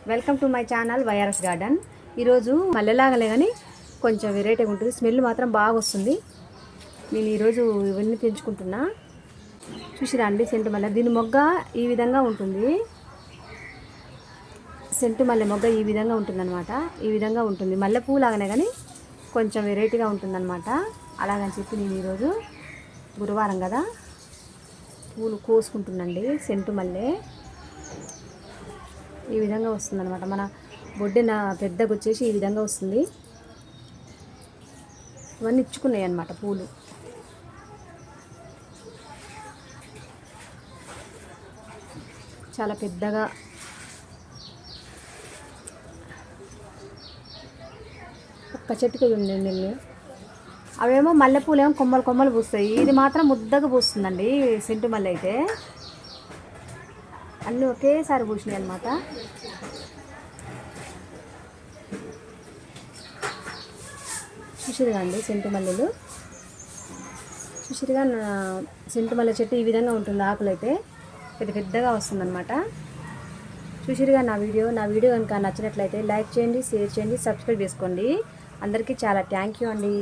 Welcome to my channel YRS garden. ఈరోజు మల్లెలాగలే కానీ కొంచెం వెరైటీగా ఉంటుంది, స్మెల్ మాత్రం బాగా వస్తుంది. నేను ఈరోజు ఇవన్నీ పెంచుకుంటున్నా. చూసిరా అండి, సెంటు మల్లె. దీని మొగ్గ ఈ విధంగా ఉంటుంది. సెంటు మల్లె మొగ్గ ఈ విధంగా ఉంటుందన్నమాట. ఈ విధంగా ఉంటుంది. మల్లెపూ లాగానే కానీ కొంచెం వెరైటీగా ఉంటుందన్నమాట. అలాగని చెప్పి నేను ఈరోజు గురువారం కదా పూలు కోసుకుంటున్నాండి. సెంటు మల్లె ఈ విధంగా వస్తుందన్నమాట. మన బొడ్డెన పెద్దగా వచ్చేసి ఈ విధంగా వస్తుంది. ఇవన్నీ ఇచ్చుకున్నాయి అన్నమాట పూలు. చాలా పెద్దగా ఒక్క చెట్టుకి ఉంది. అవేమో మల్లెపూలు ఏమో కొమ్మలు కొమ్మలు పూస్తాయి. ఇది మాత్రం ముద్దగా పూస్తుందండి సెంటు మల్లె అయితే. అన్నీ ఒకేసారి పూసినాయి అన్నమాట. చూసిరుగా అండి సెంటు మల్లెలు. చూసిరుగా సెంటు మల్లె చెట్టు ఈ విధంగా ఉంటుంది. ఆకులు అయితే పెద్ద పెద్దగా వస్తుందన్నమాట. చూసిరుగా నా వీడియో కనుక నచ్చినట్లయితే లైక్ చేయండి, షేర్ చేయండి, సబ్స్క్రైబ్ చేసుకోండి. అందరికీ చాలా థ్యాంక్ యూ అండి.